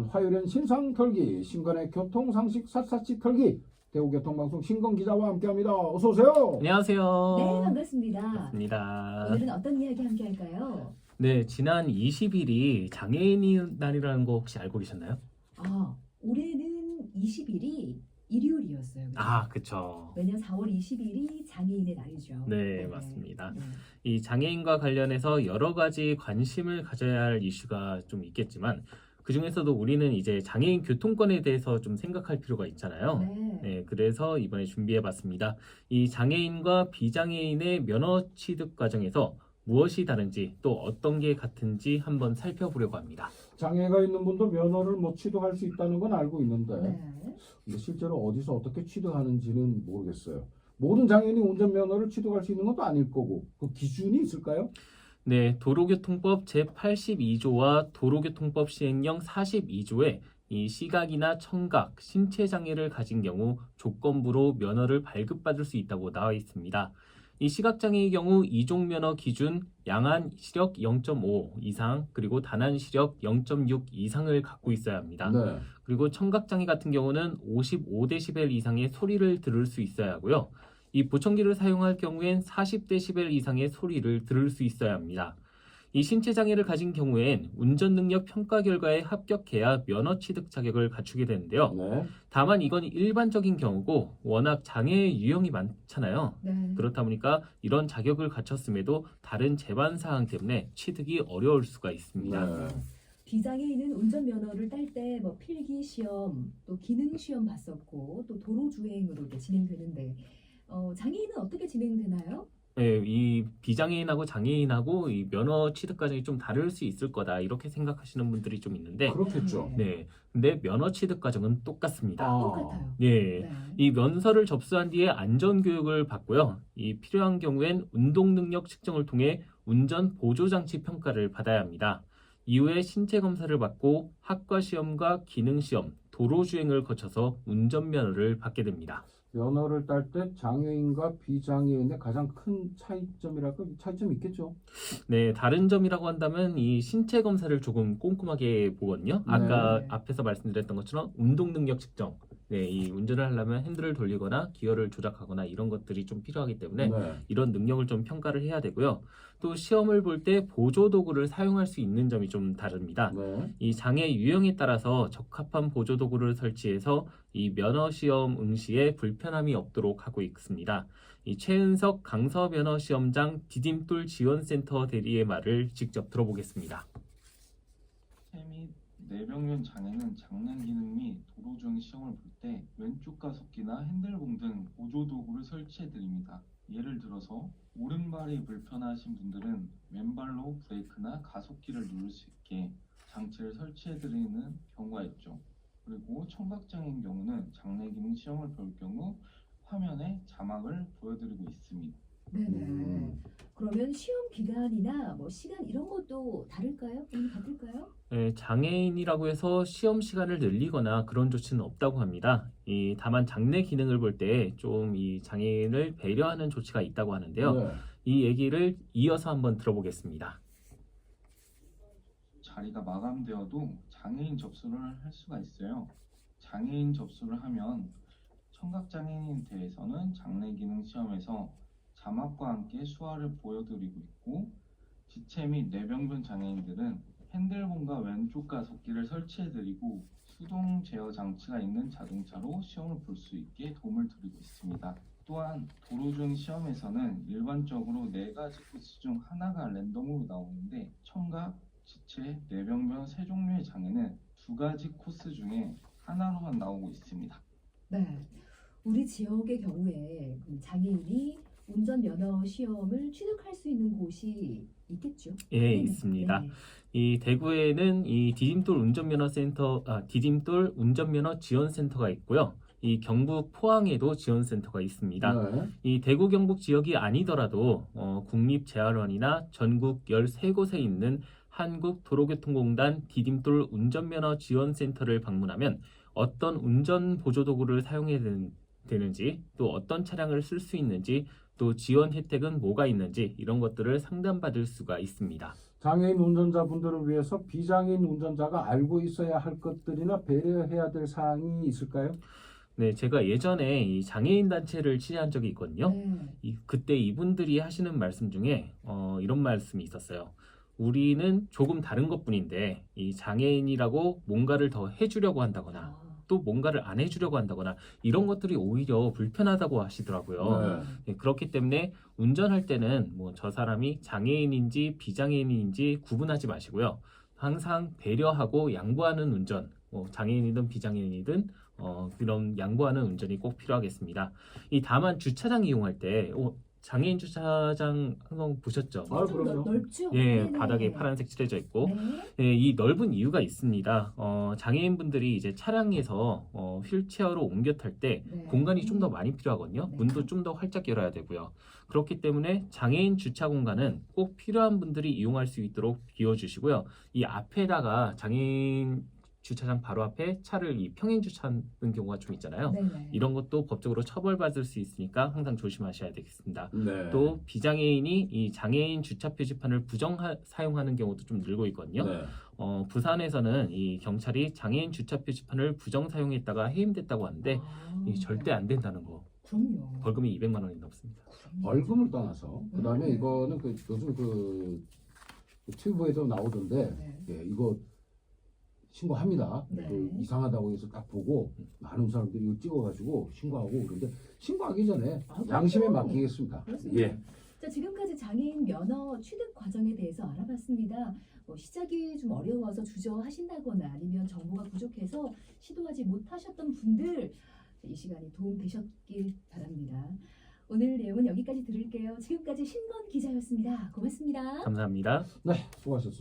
화요일엔 신상 털기, 신건의 교통상식 샅샅이 털기, 대구교통방송 신건 기자와 함께합니다. 어서 오세요. 안녕하세요. 네, 반갑습니다. 반갑습니다. 오늘은 어떤 이야기 함께 할까요? 네, 지난 20일이 장애인 날이라는 거 혹시 알고 계셨나요? 올해는 20일이 일요일이었어요. 그죠? 그쵸. 매년 4월 20일이 장애인의 날이죠. 네, 맞습니다. 네. 이 장애인과 관련해서 여러 가지 관심을 가져야 할 이슈가 좀 있겠지만 그 중에서도 우리는 이제 장애인 교통권에 대해서 좀 생각할 필요가 있잖아요. 네. 그래서 이번에 준비해봤습니다. 이 장애인과 비장애인의 면허 취득 과정에서 무엇이 다른지 또 어떤 게 같은지 한번 살펴보려고 합니다. 장애가 있는 분도 면허를 취득할 수 있다는 건 알고 있는데 네. 근데 실제로 어디서 어떻게 취득하는지는 모르겠어요. 모든 장애인이 운전면허를 취득할 수 있는 것도 아닐 거고 그 기준이 있을까요? 네, 도로교통법 제82조와 도로교통법 시행령 42조에 이 시각이나 청각, 신체 장애를 가진 경우 조건부로 면허를 발급받을 수 있다고 나와 있습니다. 이 시각장애의 경우 이종 면허 기준 양한 시력 0.5 이상 그리고 단한 시력 0.6 이상을 갖고 있어야 합니다. 네. 그리고 청각장애 같은 경우는 55데시벨 이상의 소리를 들을 수 있어야 하고요. 이 보청기를 사용할 경우엔 40데시벨 이상의 소리를 들을 수 있어야 합니다. 이 신체 장애를 가진 경우엔 운전 능력 평가 결과에 합격해야 면허 취득 자격을 갖추게 되는데요. 네. 다만 이건 일반적인 경우고 워낙 장애의 유형이 많잖아요. 네. 그렇다 보니까 이런 자격을 갖췄음에도 다른 제반 사항 때문에 취득이 어려울 수가 있습니다. 네. 비장애인은 운전면허를 딸 때 필기 시험, 또 기능 시험 봤었고 또 도로 주행으로 이렇게 진행되는데 장애인은 어떻게 진행되나요? 네, 이 비장애인하고 장애인하고 이 면허 취득 과정이 좀 다를 수 있을 거다 이렇게 생각하시는 분들이 좀 있는데 그렇겠죠. 네, 근데 면허 취득 과정은 똑같습니다. 똑같아요. 네, 네. 이 면서를 접수한 뒤에 안전 교육을 받고요. 이 필요한 경우엔 운동 능력 측정을 통해 운전 보조 장치 평가를 받아야 합니다. 이후에 신체 검사를 받고 학과 시험과 기능 시험, 도로 주행을 거쳐서 운전 면허를 받게 됩니다. 면허를 딸 때 장애인과 비장애인의 가장 큰 차이점이랄까? 차이점이 있겠죠. 네, 다른 점이라고 한다면 이 신체 검사를 조금 꼼꼼하게 보거든요. 아까 네. 앞에서 말씀드렸던 것처럼 운동 능력 측정. 네, 이 운전을 하려면 핸들을 돌리거나 기어를 조작하거나 이런 것들이 좀 필요하기 때문에 네. 이런 능력을 좀 평가를 해야 되고요. 또 시험을 볼 때 보조 도구를 사용할 수 있는 점이 좀 다릅니다. 네. 이 장애 유형에 따라서 적합한 보조 도구를 설치해서 이 면허 시험 응시에 불편함이 없도록 하고 있습니다. 이 최은석 강서 면허 시험장 디딤돌 지원센터 대리의 말을 직접 들어보겠습니다. 및 뇌병변 장애는 장난 기능 및 도로 주행 시험을 볼 때 왼쪽 가속기나 핸들봉 등 보조 도구를 설치해 드립니다. 예를 들어서 오른발이 불편하신 분들은 왼발로 브레이크나 가속기를 누를 수 있게 장치를 설치해 드리는 경우가 있죠. 그리고 청각장애인 경우는 장내 기능 시험을 볼 경우 화면에 자막을 보여드리고 있습니다. 네네. 그러면 시험 기간이나 시간 이런 것도 다를까요? 같을까요? 네, 장애인이라고 해서 시험 시간을 늘리거나 그런 조치는 없다고 합니다. 다만 장내 기능을 볼 때 좀 이 장애인을 배려하는 조치가 있다고 하는데요. 네. 이 얘기를 이어서 한번 들어보겠습니다. 자리가 마감되어도 장애인 접수를 할 수가 있어요. 장애인 접수를 하면 청각장애인에 대해서는 장내 기능 시험에서 자막과 함께 수화를 보여드리고 있고 지체 및 뇌병변 장애인들은 핸들봉과 왼쪽 가속기를 설치해드리고 수동 제어 장치가 있는 자동차로 시험을 볼 수 있게 도움을 드리고 있습니다. 또한 도로주행 시험에서는 일반적으로 4가지 코스 중 하나가 랜덤으로 나오는데 청각, 지체, 뇌병변 세 종류의 장애는 2가지 코스 중에 하나로만 나오고 있습니다. 네. 우리 지역의 경우에 장애인이 운전면허 시험을 취득할 수 있는 곳이 있겠죠? 예, 있습니다. 네. 이 대구에는 이 디딤돌 운전면허 지원센터가 있고요. 이 경북 포항에도 지원센터가 있습니다. 네. 이 대구 경북 지역이 아니더라도 국립재활원이나 전국 13곳에 있는 한국도로교통공단 디딤돌 운전면허 지원센터를 방문하면 어떤 운전 보조도구를 사용해야 되는지 또 어떤 차량을 쓸 수 있는지 또 지원 혜택은 뭐가 있는지 이런 것들을 상담받을 수가 있습니다. 장애인 운전자분들을 위해서 비장애인 운전자가 알고 있어야 할 것들이나 배려해야 될 사항이 있을까요? 네, 제가 예전에 이 장애인 단체를 취재한 적이 있거든요. 네. 그때 이분들이 하시는 말씀 중에 이런 말씀이 있었어요. 우리는 조금 다른 것뿐인데 이 장애인이라고 뭔가를 더 해주려고 한다거나 아, 또 뭔가를 안 해주려고 한다거나 이런 것들이 오히려 불편하다고 하시더라고요. 네. 네, 그렇기 때문에 운전할 때는 뭐 저 사람이 장애인인지 비장애인인지 구분하지 마시고요. 항상 배려하고 양보하는 운전, 뭐 장애인이든 비장애인이든 그런 양보하는 운전이 꼭 필요하겠습니다. 다만 주차장 이용할 때 장애인 주차장 한번 보셨죠? 아, 좀 그럼요. 넓죠? 예, 네네. 바닥에 파란색 칠해져 있고 네. 예, 이 넓은 이유가 있습니다. 장애인분들이 이제 차량에서 휠체어로 옮겨 탈 때 네. 공간이 좀 더 많이 필요하거든요. 네. 문도 좀 더 활짝 열어야 되고요. 그렇기 때문에 장애인 주차 공간은 꼭 필요한 분들이 이용할 수 있도록 비워주시고요. 이 앞에다가 장애인 주차장 바로 앞에 차를 평행 주차하는 경우가 좀 있잖아요. 네네. 이런 것도 법적으로 처벌받을 수 있으니까 항상 조심하셔야 되겠습니다. 네. 또 비장애인이 이 장애인 주차 표지판을 사용하는 경우도 좀 늘고 있거든요. 네. 부산에서는 이 경찰이 장애인 주차 표지판을 부정 사용했다가 해임됐다고 하는데 이 절대 안 된다는 거. 그럼요. 벌금이 200만 원이 넘습니다. 그럼요. 벌금을 떠나서 그다음에 네. 이거는 요즘 튜브에도 나오던데 네. 예, 이거 신고합니다. 네. 이상하다고 해서 딱 보고 많은 사람들이 이거 찍어가지고 신고하고 그런데 신고하기 전에 아, 양심에 그럼요. 맡기겠습니다. 그렇습니다. 예. 자, 지금까지 장애인 면허 취득 과정에 대해서 알아봤습니다. 시작이 좀 어려워서 주저하신다거나 아니면 정보가 부족해서 시도하지 못하셨던 분들 이 시간이 도움 되셨길 바랍니다. 오늘 내용은 여기까지 들을게요. 지금까지 신건 기자였습니다. 고맙습니다. 감사합니다. 네, 수고하셨습니다.